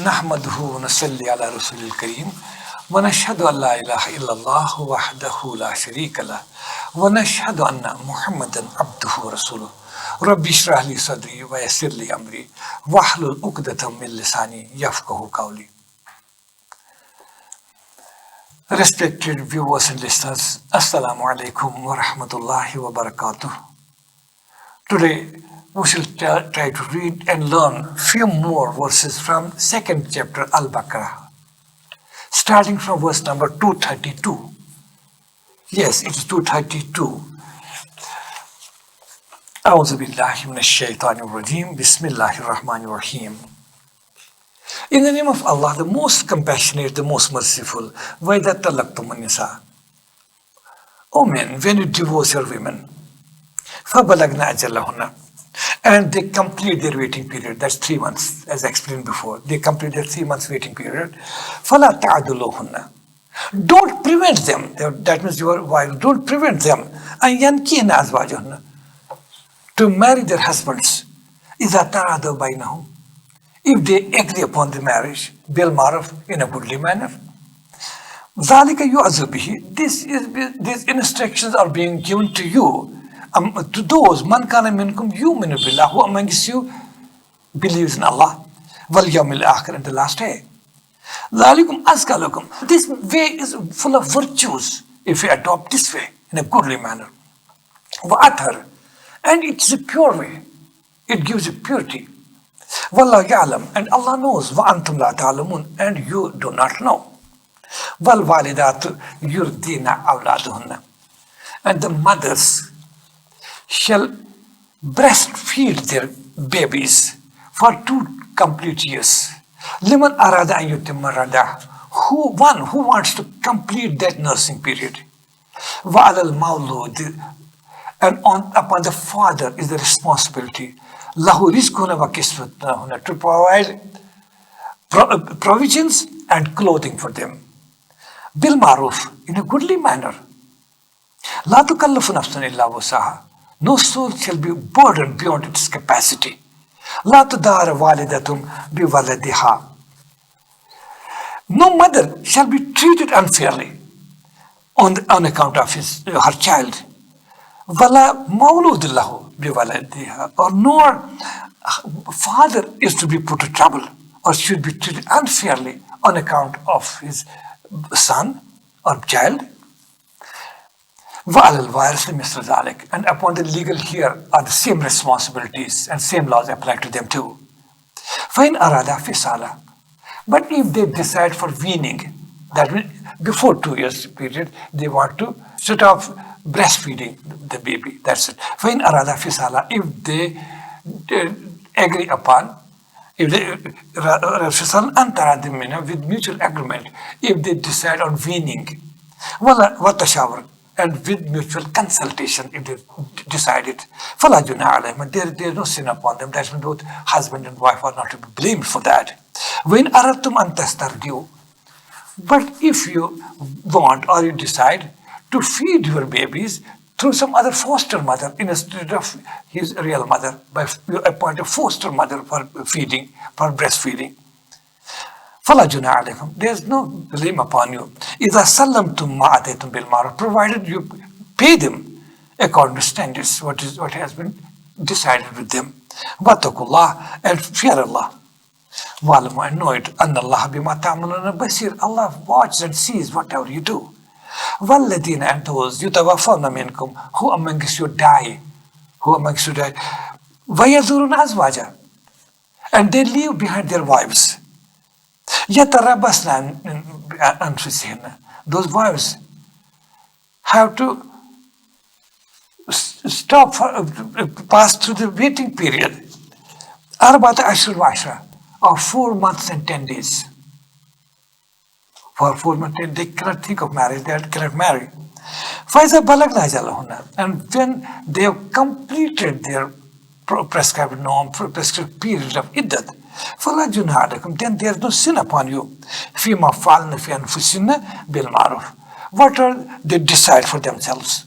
नहमदहु व नसल्ली अला रसूलिल करीम व नशहदु अल्ला इलाहा इल्लल्लाह वहदहु ला शरीका लह व नशहदु अन्ना मुहम्मदन अब्दुहु व रसूलुहु रब्बि इश्रह ली सदरी व यस्सिर ली अमरी वहलुल उक़दतम मिन लिसानी यफ़क़हू क़ौली. Respected viewers and listeners, Assalamu alaikum wa rahmatullahi wa barakatuh. Today we shall try to read and learn few more verses from second chapter Al-Baqarah, starting from verse number 232. Yes, it is 232. أعوذ بالله من الشيطان الرجيم بسم الله الرحمن الرحيم. In the name of Allah, the most compassionate, the most merciful. وَإِذَا طَلَّقْتُمُ النِّسَاءَ. O men, when you divorce your women, فَبَلَغْنَ أَجَلَهُنَّ, and they complete their waiting period, that's 3 months, as I explained before. They complete their 3 months waiting period. فَلَا تَعْدُلُوهُنَّ, don't prevent them. That means your wife, don't prevent them. أَنْ يَنْكِحْنَ أَزْوَاجَهُنَّ, to marry their husbands. إِذَا تَرَادَوْا بَيْنَهُمْ, if they agree upon the marriage, bil ma'ruf, in a goodly manner. ذَلِكَ يُعَذُ بِهِ, these instructions are being given to you, to those man kana minkum yu'minu billah, who amongst you believes in Allah, wal yawmil akhir, and the last day. ذَلِكُمْ أَزْكَى لَكُمْ, this way is full of virtues if you adopt this way in a goodly manner. وَأَطْهَرُ, and it's a pure way, it gives you purity. Wallahu ya'lam, and Allah knows. Wa antum la ta'lamun, and you do not know. Wal walidatu yurdina awladuhunna, and the mothers shall breastfeed their babies for 2 complete years. Liman arada an yutimma rada, one who wants to complete that nursing period. Wa alal mawlud, and upon the father is the responsibility. Lahu rizquna wa kiswatuna, to provide provisions and clothing for them. Bil ma'ruf, in a goodly manner. La tukallafu nafsun illa wusaha, no soul shall be burdened beyond its capacity. La tudara walidatum bi waladiha, no mother shall be treated unfairly on account of her child. Wala mawlud lahu, or nor father is to be put to trouble or should be treated unfairly on account of his son or child. And upon the legal here are the same responsibilities and same laws apply to them too. But if they decide for weaning, that means before 2 years period, they want to set off breastfeeding the baby, that's it. When arada fisala, if they agree upon, if they with mutual agreement, if they decide on weaning, what the shower, and with mutual consultation, if they decide it, fala junah alayhim, there is no sin upon them. That means both husband and wife are not to be blamed for that. When aratum an tastardiu, but if you want or you decide to feed your babies through some other foster mother instead of his real mother, by you appoint a foster mother for feeding, for breastfeeding. فَلَا جُنَاحَ عَلَيْكُمْ, there is no blame upon you. إِذَا سَلَّمْتُمْ مَا آتَيْتُمْ بِالْمَعْرُوفِ, provided you pay them according to standards, what has been decided with them. وَاتَّقُوا اللَّهَ, and fear Allah. وَعْلَمُوا, and know it, أَنَّ اللَّهَ بِمَا تَعْمَلُونَ بَصِيرٌ, Allah watches and sees whatever you do. وَالَّذِينَ, and those يُتَوَفَّوْنَ مِنْكُمْ, who amongst you die, وَيَذُرُونَ أَزْوَاجًا, and they leave behind their wives. يَتَرَبَّصْنَ أَنفُسِهِنَّ, those wives have to pass through the waiting period. أَرْبَعَةَ أَشْهُرٍ وَعَشْرًا, of 4 months and 10 days. For 4 months, they cannot think of marriage, they cannot marry. فَإِذَا بَلَغْنَ أَجَلَهُنَّ, and when they have completed their prescribed norm, prescribed period of iddat, فَلَا جُنَاحَ عَلَيْكُمْ, then there is no sin upon you. فِيمَا فَعَلْنَ فِي أَنفُسِهِنَّ بِالْمَعْرُوفِ, whatever they decide for themselves,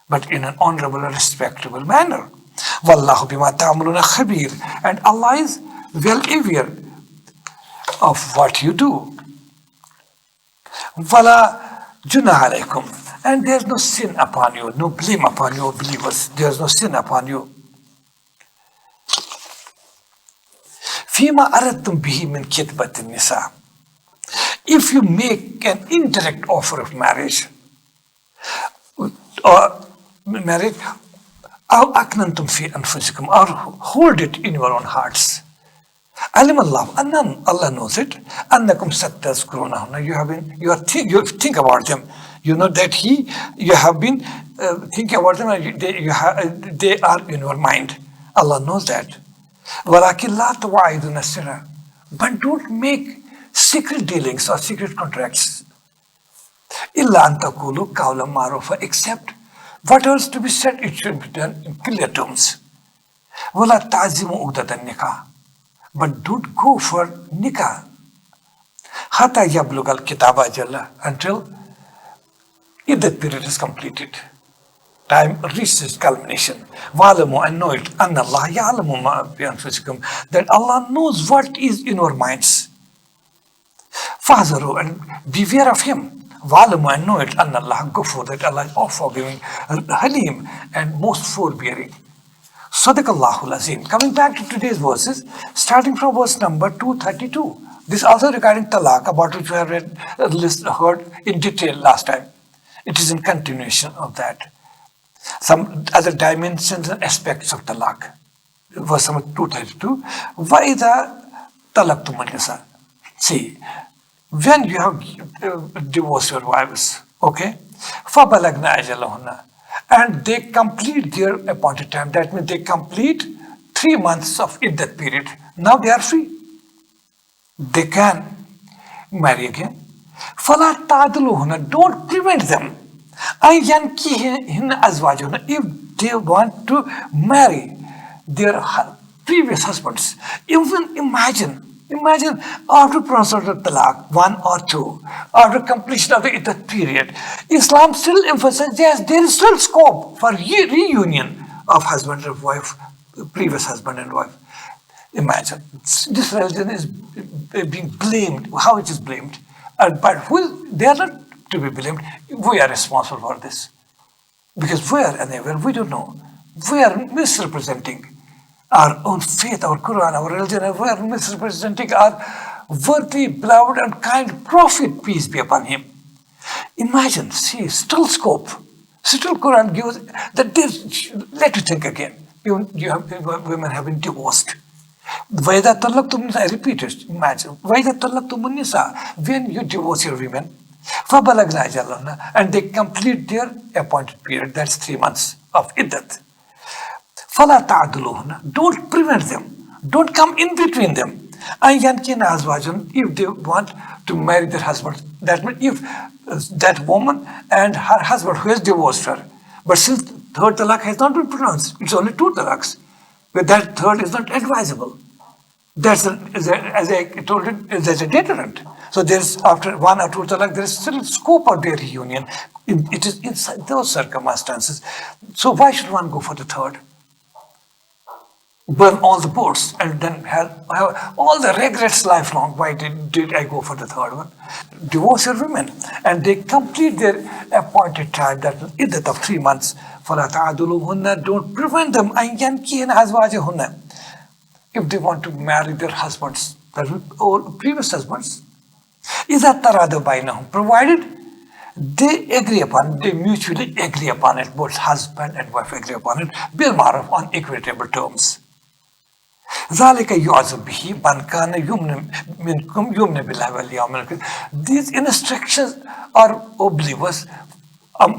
but in an honorable and respectable manner. وَاللَّهُ بِمَا تَعْمَلُونَ خَبِيرٌ, and Allah is well aware of what you do. Wala junah alaykum. And there's no sin upon you, no blame upon you, believers. There's no sin upon you. Fima aradtum bihi min kitbatin nisa. If you make an indirect offer of marriage, or أو أكننتم في أنفسكم, or hold it in your own hearts. علم الله أن Allah knows it. أنكم ستذكرونهن. You think about them. You know that you have been thinking about them, and they are in your mind. Allah knows that. ولكن لا تواعدون السر. But don't make secret dealings or secret contracts. إلا أن تقولوا قولا معروفا. Except whatever is to be said, it should be done in clear terms. ولا تعزموا عقدة النكاح. But don't go for nikah. حتى يبلغ الكتاب أجله. Until iddat period is completed. Time reaches culmination. وَعَلَمُوا and know it. أَنَّ اللَّهَ يَعْلَمُ مَا بِأَنفُسِكُمْ. That Allah knows what is in your minds. فَحْذَرُوا and beware of Him. وَعَلَمُوا and know it. أَنَّ اللَّهَ غَفُورٌ. That Allah is all forgiving, Halim, and most forbearing. Sadaqallahul Azim. Coming back to today's verses, starting from verse number 232. This also regarding talaq, about which we have heard in detail last time. It is in continuation of that. Some other dimensions and aspects of talaq. Verse number 232. وَإِذَا طَلَقْتُمُ النِّسَاءَ. See, when you have divorced your wives, okay? فَبَلَغْنَا أَجَلَهُنَّ. And they complete their appointed time. That means they complete 3 months of iddat period. Now they are free. They can marry again. فَلَا تَعْدُلُهُنَّ. Don't prevent them. أَنْ يَنْكِحْنَ أَزْوَاجُهُنَّ. If they want to marry their previous husbands. Even imagine after pronouncement of talaq, 1 or 2, after completion of the iddat period, Islam still emphasizes, yes, there is still scope for reunion of husband and wife, previous husband and wife. Imagine, this religion is being blamed. How it is blamed? But they are not to be blamed. We are responsible for this. Because we are unaware, we don't know. We are misrepresenting our own faith, our Quran, our religion, and we are misrepresenting our worthy, beloved, and kind Prophet, peace be upon him. Imagine, see, still scope. Still Quran gives that this, let you think again. Women have been divorced. وَإِذَا طَلَّقْتُمُ النِّسَاءَ, I repeat it, imagine. وَإِذَا طَلَّقْتُمُ النِّسَاءَ, when you divorce your women, فَبَلَغْنَا أَجَلَهُنَّ, and they complete their appointed period, that's 3 months of iddat. فَلَا تَعْدُلُهُنَّ. Don't prevent them. Don't come in between them. أَنْ يَنْكِحْنَ أَزْوَاجَهُنَّ. If they want to marry their husband, that means if that woman and her husband who has divorced her, but since third talaq has not been pronounced, it's only 2 talaqs, but that third is not advisable. That's as I told you, there's a deterrent. So there's, after 1 or 2 talaq, there is still scope of their reunion. It is inside those circumstances. So why should one go for the third? Burn all the boats and then have all the regrets lifelong. Why did I go for the third one? Divorce your women and they complete their appointed time, that is iddat of 3 months. فَلَا تَعْدُلُهُنَّ. Don't prevent them. أَنْ يَنْكِحْنَ أَزْوَاجَهُنَّ. If they want to marry their husbands, or previous husbands. إِذَا تَرَادَوْا بَيْنَهُمْ. Provided they agree upon, they mutually agree upon it, both husband and wife agree upon it, بِالْمَعْرُوفِ, on equitable terms. ذَلِكَ يُعَذَّبُ بِهِ مَنْ كَانَ مِنْكُمْ يُؤْمِنُ بِاللَّهِ وَالْيَوْمِ الْآخِرِ. These instructions are, O believers,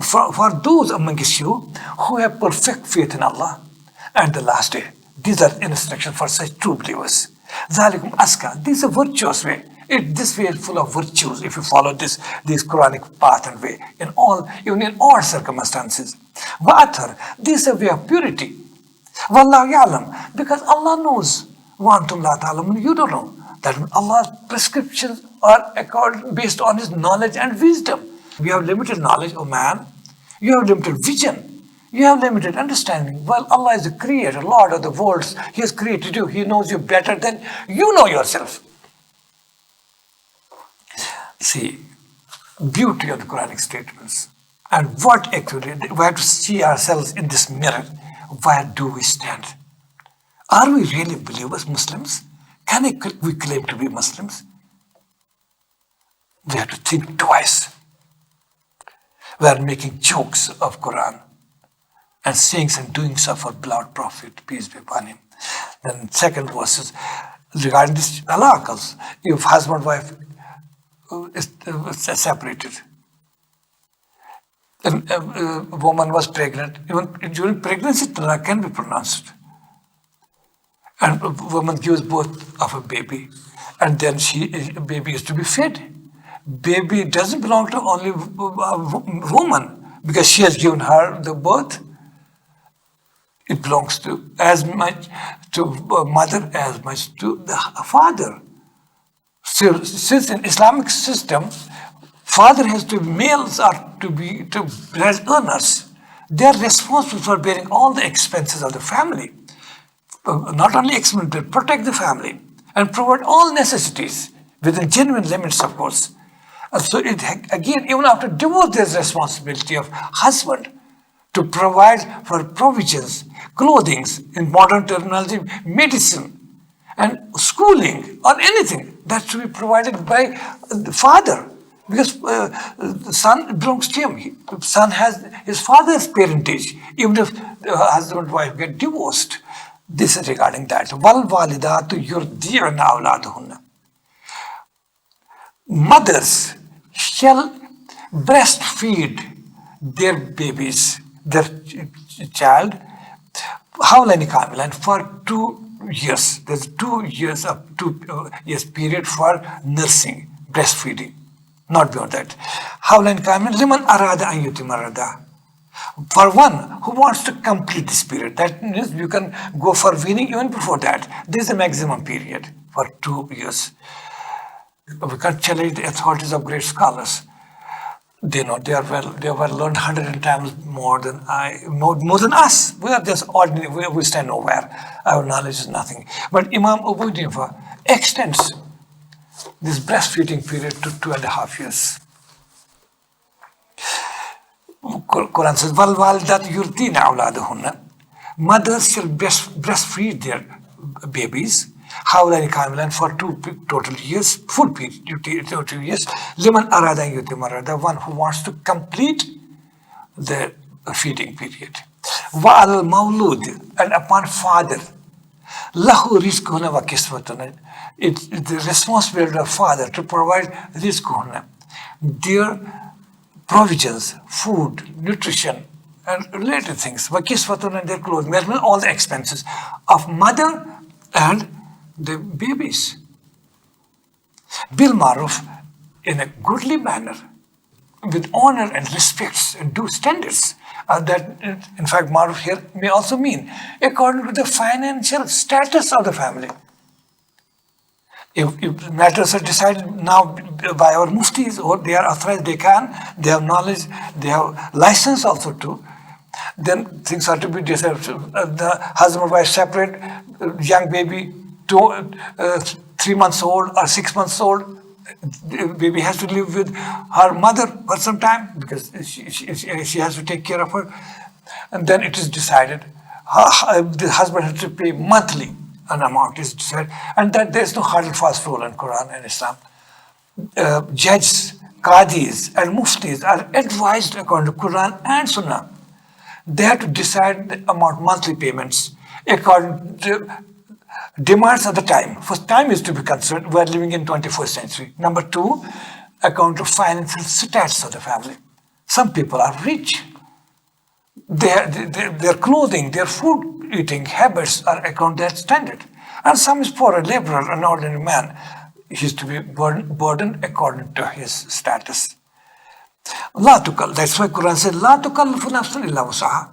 for those amongst you who have perfect faith in Allah and the last day. These are instructions for such true believers. ذَلِكُمْ أَزْكَى. This is a virtuous way. This way is full of virtues if you follow this Quranic path and way, even in all circumstances. وَأَطْهَرُ. This is a way of purity. وَاللَّهُ يَعْلَمُ. Because Allah knows. وَأَنْتُمْ لَا تَعْلَمُونَ. You don't know. That Allah's prescriptions are based on His knowledge and wisdom. We have limited knowledge, O man. You have limited vision. You have limited understanding. Well, Allah is the creator, Lord of the worlds. He has created you. He knows you better than you know yourself. See, beauty of the Quranic statements. And what actually, we have to see ourselves in this mirror. Where do we stand? Are we really believers, Muslims? Can we claim to be Muslims? We have to think twice. We are making jokes of Quran and saying and doing so for beloved Prophet, peace be upon him. Then second verse is regarding this alaqas. If husband and wife is separated, and a woman was pregnant, even during pregnancy, talaq can be pronounced. And a woman gives birth of a baby, and then baby is to be fed. Baby doesn't belong to only a woman because she has given her the birth. It belongs to as much to mother as much to the father. So, since in Islamic system, father has to, males are to be as earners. They are responsible for bearing all the expenses of the family. Not only expenses, but protect the family and provide all necessities within genuine limits, of course. And so again, even after divorce, there's responsibility of husband to provide for provisions, clothing, in modern terminology, medicine, and schooling, or anything that should be provided by the father. Because the son belongs to him. The son has his father's parentage, even if the husband and wife get divorced. This is regarding that. Wal walidatu yurdi'na awladuhunna. Mothers shall breastfeed their babies, their child, hawlani kamilan, for 2 years. There's 2 years of 2 years period for nursing, breastfeeding, not beyond that. Hawlani kamilan liman arada an yutimma rada. For one who wants to complete this period, that means you can go for weaning even before that. There is a maximum period for 2 years. We can't challenge the authorities of great scholars. They know they have learned 100 times more than more than us. We are just ordinary. We stand nowhere. Our knowledge is nothing. But Imam Abu Hanifa extends this breastfeeding period to 2.5 years. Quran says, "Wal walidat yurdina awladahunna." Mothers shall breastfeed their babies. Hawlani kamilan, for 2 total years, full period, 2 years. Liman arada an yutimma rada, one who wants to complete the feeding period. Wa al mawlud, and upon father, lahu rizquhunna wa kiswatuna. It's the responsibility of father to provide rizquhunna, their provisions, food, nutrition, and related things. Wa kiswatuna, and their clothing, all the expenses of mother and the babies. Bil maruf, in a goodly manner, with honor and respects and due standards. That, in fact, maruf here may also mean according to the financial status of the family. If matters are decided now by our muftis, or they are authorized, they have knowledge, they have license also too, then things are to be decided. The husband and wife separate, young baby, 3 months old or 6 months old, baby has to live with her mother for some time because she has to take care of her. And then it is decided, the husband has to pay monthly, an amount is decided, and that there is no hard and fast rule in Quran and Islam. Judges, qadis, and muftis are advised according to Quran and Sunnah. They have to decide the amount, monthly payments, according to demands of the time. First, time is to be concerned. We are living in 21st century. Number 2, account of financial status of the family. Some people are rich. Their clothing, their food eating habits are according to that standard. And some is poor, a laborer, an ordinary man. He is to be burdened according to his status. That's why Quran said, "La tukallifu nafsun illa wusaha."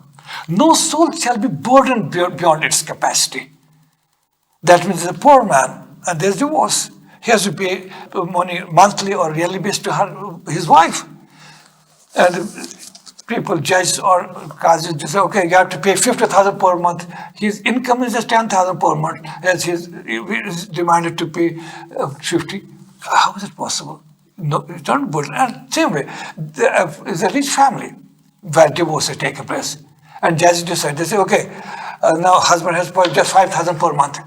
No soul shall be burdened beyond its capacity. That means the poor man, and there's divorce, he has to pay money monthly or yearly based to his wife. And people judge or causes to say, okay, you have to pay 50,000 per month. His income is just 10,000 per month, as he is demanded to pay 50. How is it possible? No, it's not burden. And same way, it's a rich family where divorce has taken place. And judge decide, they say, okay, now husband has just 5,000 per month.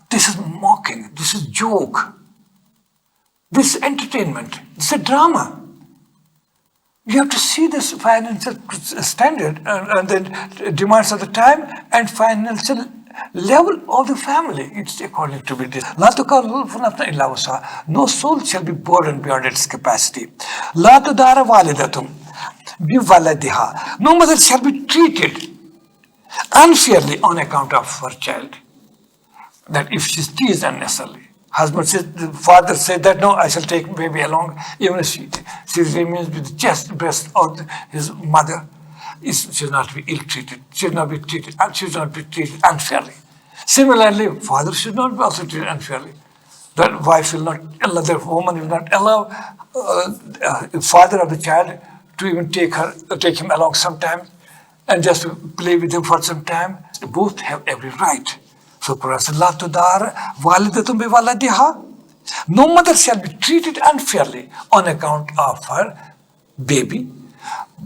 This is mocking. This is joke. This is entertainment. This is a drama. You have to see this financial standard and then demands of the time and financial level of the family. It's according to be this. No soul shall be burdened beyond its capacity. La tudara walidatum bi waladiha. No mother shall be treated unfairly on account of her child. That if she's teased unnecessarily. Husband says, the father said that, no, I shall take baby along, even if she remains with the chest, breast of his mother. She should not be ill-treated. She should not be treated unfairly. Similarly, father should not be also treated unfairly. The wife will not allow, the woman will not allow the father of the child to even take him along sometime and just to play with him for some time. Both have every right. So Quran says, La tudar walidatum bi waladiha. No mother shall be treated unfairly on account of her baby.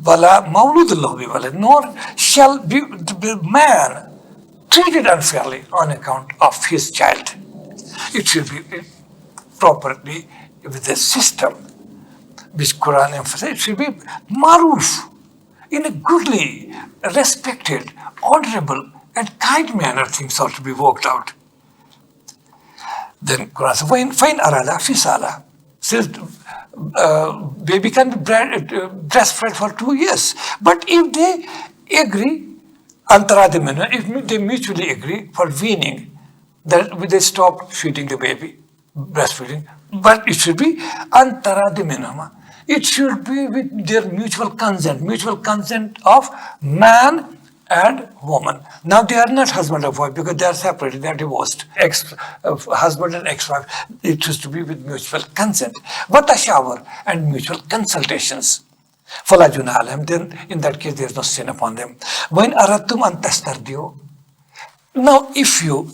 Wala mauludullah bi walad. Nor shall be the man treated unfairly on account of his child. It should be properly with the system which Quran emphasizes. It should be maruf, in a goodly, respected, honorable, and kind manner things ought to be worked out. Then Quran says, fine arada fisala. Says baby can be breastfed for 2 years. But if they agree, antaradimena, if they mutually agree for weaning, then they stop feeding the baby, breastfeeding. But it should be antaradimena. It should be with their mutual consent of man and woman. Now they are not husband and wife because they are separated, they are divorced. Husband and ex-wife, it has to be with mutual consent. But a shower and mutual consultations. Fala junah alayhim, then in that case there is no sin upon them. When aradtum an tastardiu. Now if you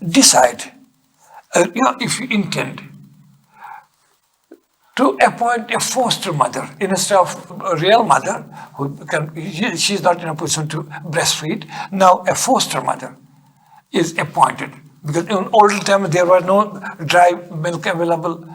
decide, if you intend to appoint a foster mother instead of a real mother who she is not in a position to breastfeed. Now a foster mother is appointed because in older times there were no dry milk available,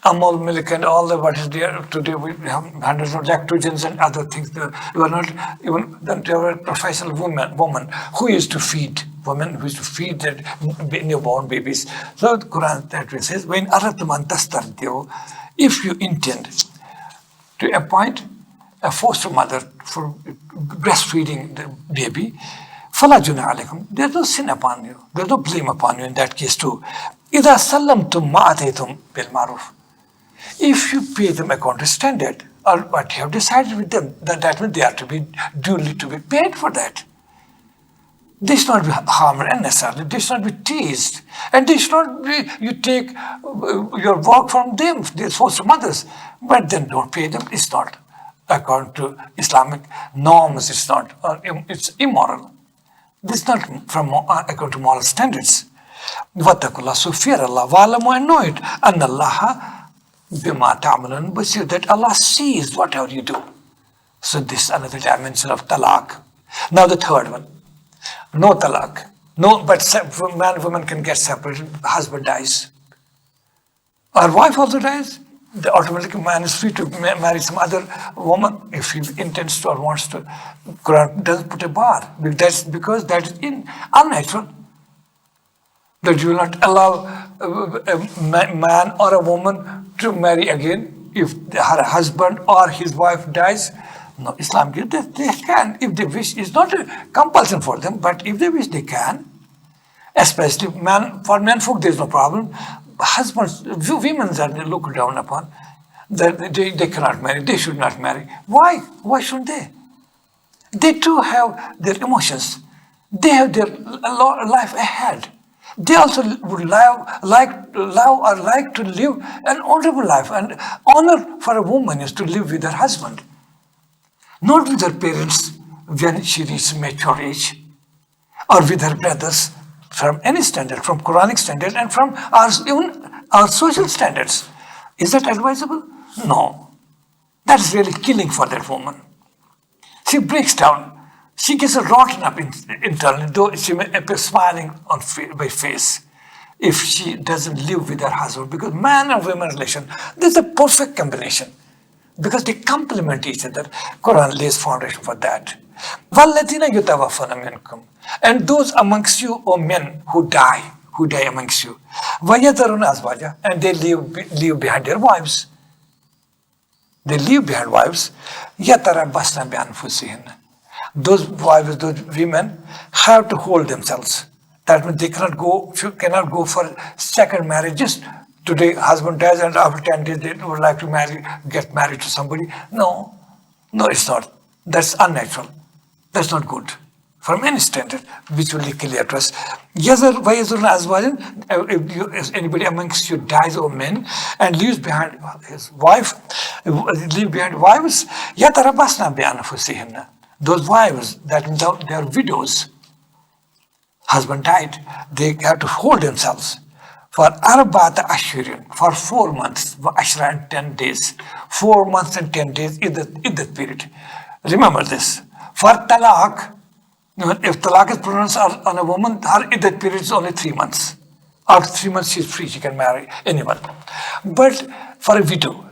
Amul milk and all the what is there. Today we have hundreds of lactogens and other things. You are not even there were professional women who used to feed women who used to feed their newborn babies. So the Quran that way says, when aradtum tastardiu, if you intend to appoint a foster mother for breastfeeding the baby, fala junah alaykum, there's no sin upon you, there's no blame upon you in that case too. إِذَا سَلَّمْتُمْ مَا أَتَيْتُمْ بِالْمَعْرُوفِ. If you pay them according to standard, or what you have decided with them, that means they are to be duly to be paid for that. They should not be harmed unnecessarily, they should not be teased, and they should not be, you take your work from them, their foster mothers, but then don't pay them. It's not according to Islamic norms, it's not, it's immoral. This is not from according to moral standards. Wattaqullah, so fear Allah, wa'lamu and know it, anna Allah bima ta'malun basir, that Allah sees whatever you do. So this is another dimension of talaq. Now the third one, no talaq. No, but man and woman can get separated, husband dies. Or wife also dies, the automatically man is free to marry some other woman if he intends to or wants to. Quran doesn't put a bar, that's because that is unnatural. That you will not allow a man or a woman to marry again if her husband or his wife dies. No, Islam gives that they can, if they wish. It's not a compulsion for them, but if they wish, they can. Especially for menfolk, there is no problem. Husbands, women are looked down upon. That they cannot marry, they should not marry. Why? Why shouldn't they? They too have their emotions. They have their life ahead. They also would like to live an honorable life. And honor for a woman is to live with her husband, not with her parents when she reaches mature age, or with her brothers from any standard, from Quranic standard and from even our social standards. Is that advisable? No. That's really killing for that woman. She breaks down. She gets rotten up internally, though she may appear smiling by face if she doesn't live with her husband. Because man and woman relation, this is a perfect combination. Because they complement each other. Quran lays foundation for that. وَالَّذِينَ يُتَوَفَّوْنَ مِنْكُمْ. And those amongst you, O men, who die amongst you. وَيَذَرُونَ أَزْوَاجًا. And they leave behind their wives. They leave behind wives. يَتَرَبَّصْنَ بِأَنفُسِهِنَّ. Those wives, those women have to hold themselves. That means they cannot go for second marriages. Today husband dies and after 10 days they would like to get married to somebody. No, it's not. That's unnatural. That's not good. From any standard, which will be clear to us. If anybody amongst you dies or men and leaves behind his wife, leave behind wives, يَتَرَبَّصْنَ بِأَنفُسِهِنَّ. Those wives, that means they are widows. Husband died, they have to hold themselves for arba'ata ashhurin, for 4 months, ashra and 10 days. 4 months and 10 days in that period. Remember this. For talaq, if talaq is pronounced on a woman, her iddat period is only 3 months. After 3 months, she is free, she can marry anyone. But for a widow,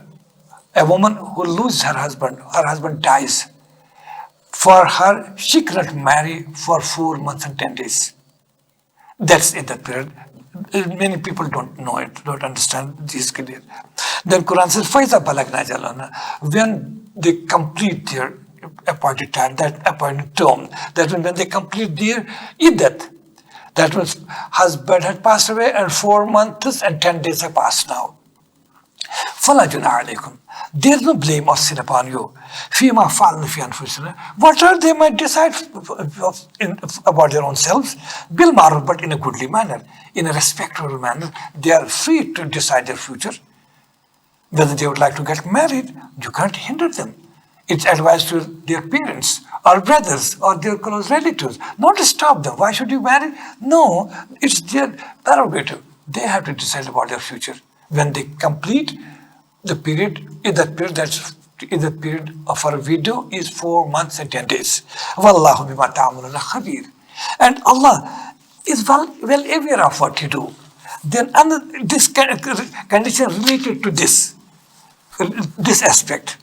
a woman who loses her husband dies. For her, she cannot marry for 4 months and 10 days. That's iddat period. Many people don't know it, don't understand this clear. Then Quran says, فَإِذَا بَلَغْنَا أَجَلَهُنَّ. When they complete their appointed time, that appointed term, that means when they complete their iddat, that means husband had passed away and 4 months and 10 days have passed now. فَلَا جُنَاحَ عَلَيْكُمْ. There is no blame or sin upon you. فِيمَا فَعَلْنَ فِي أَنفُسِهِنَّ. Whatever they might decide about their own selves, بِالْمَعْرُوفِ, but in a goodly manner, in a respectable manner. They are free to decide their future. Whether they would like to get married, you can't hinder them. It's advised to their parents or brothers or their close relatives, not to stop them. Why should you marry? No, it's their prerogative. They have to decide about their future. When they complete the period, that period of a widow is 4 months and 10 days. Wallahu bima ta'amaluna khabir. And Allah is well aware of what you do. Then this condition related to this aspect,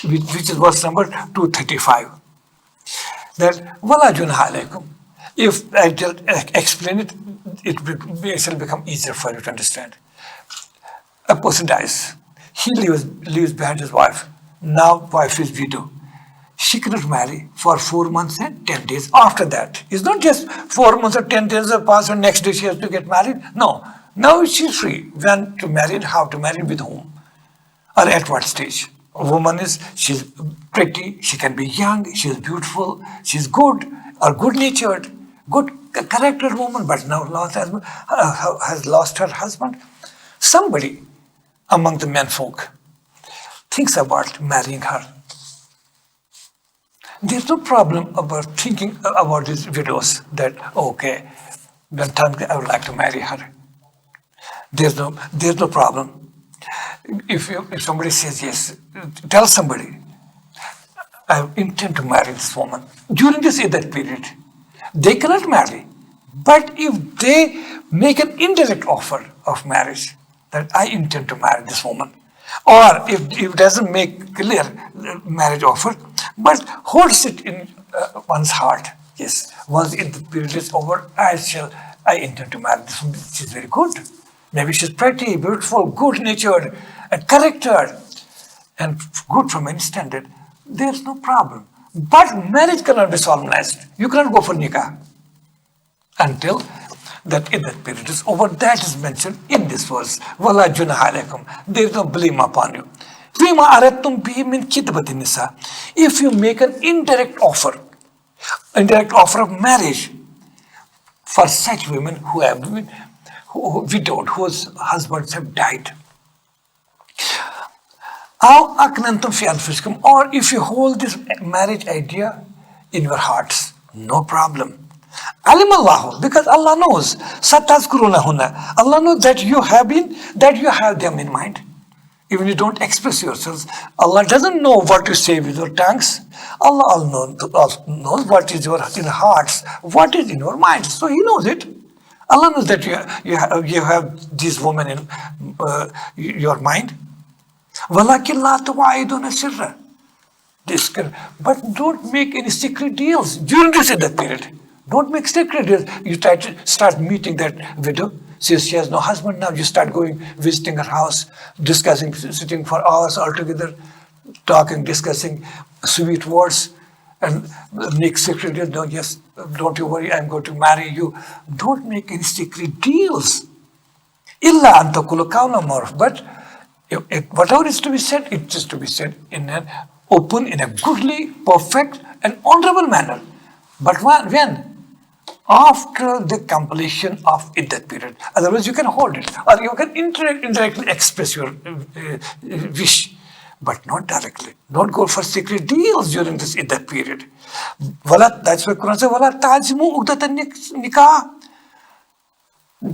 which is verse number 235. That wala junaha alaykum. If I just explain it, it will become easier for you to understand. A person dies. He leaves behind his wife. Now wife is widow. She cannot marry for 4 months and 10 days. After that, it's not just 4 months or 10 days have passed and next day she has to get married. No. Now she's free. When to marry, how to marry, with whom, or at what stage. A woman she's pretty, she can be young, she's beautiful, she's good or good-natured, good character woman, but now has lost her husband. Somebody among the men folk thinks about marrying her. There's no problem about thinking about these widows that, okay, when time I would like to marry her. There's no problem. If somebody says yes, tell somebody, I intend to marry this woman. During this iddat period, they cannot marry. But if they make an indirect offer of marriage, that I intend to marry this woman, or if it doesn't make clear marriage offer, but holds it in one's heart, yes, once the period is over, I intend to marry this woman. She's very good. Maybe she's pretty, beautiful, good-natured, and character, and good from any standard. There's no problem. But marriage cannot be solemnized. You cannot go for nikah until that iddat period is over. That is mentioned in this verse. Wala junaha alaykum. There is no blame upon you. Fima aradtum bihi min khitbati nisa. If you make an indirect offer of marriage for such women who have been widowed, whose husbands have died. Or if you hold this marriage idea in your hearts, no problem. Alim Allah, because Allah knows. Satazkurunahunna. Allah knows that you have them in mind. Even you don't express yourselves, Allah doesn't know what you say with your tongues. Allah all knows what is in your hearts, what is in your minds. So He knows it. Allah knows that you have this woman in your mind. وَلَكِنْ لَا تُوَعِدُونَ سِرًّا. But don't make any secret deals during this iddat period. Don't make secret deals. You try to start meeting that widow. Since she has no husband now, you start going, visiting her house, discussing, sitting for hours altogether, talking, discussing sweet words, and make secret deals. No, yes, don't you worry, I'm going to marry you. Don't make any secret deals. Illa an taqulu qawlan ma'ruf. But whatever is to be said, it is to be said in an open, in a goodly, perfect, and honorable manner. But when? After the completion of iddat period. Otherwise, you can hold it, or you can indirectly express your wish, but not directly. Don't go for secret deals during this iddat period. That's why Quran says, "Wala ta'zimu uqdatan nikah."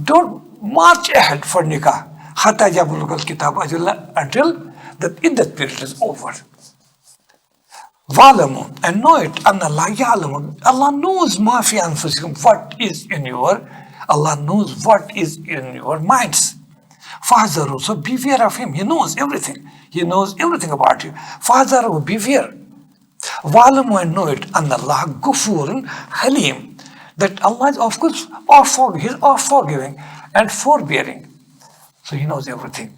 Don't march ahead for nikah hatta yablugha al-kitab ajalla, until the iddat period is over. Wa'lamu, and know it, anna Allah ya'lamu. Allah knows ma fi anfusikum, what is in your, Allah knows what is in your minds. Fahzaru, so beware of Him. He knows everything. He knows everything about you. Fahzaru, beware. Wa'lamu, and know it, anna Allah ghafurun halim. That Allah is, of course, He's all forgiving and forbearing. So He knows everything.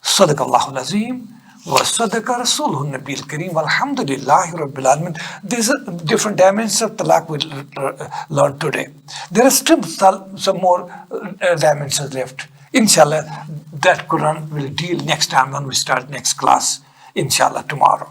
Sadaqallahu al-Azim. وَصَدَقَ رَسُولُهُ النَّبِيُّ الْكَرِيمُ وَالْحَمْدُ لِلَّهِ رَبِّ الْعَالَمِينَ. These are different dimensions of talaq we learned today. There are still some more dimensions left. Inshallah, that Quran will deal next time when we start next class. Inshallah, tomorrow.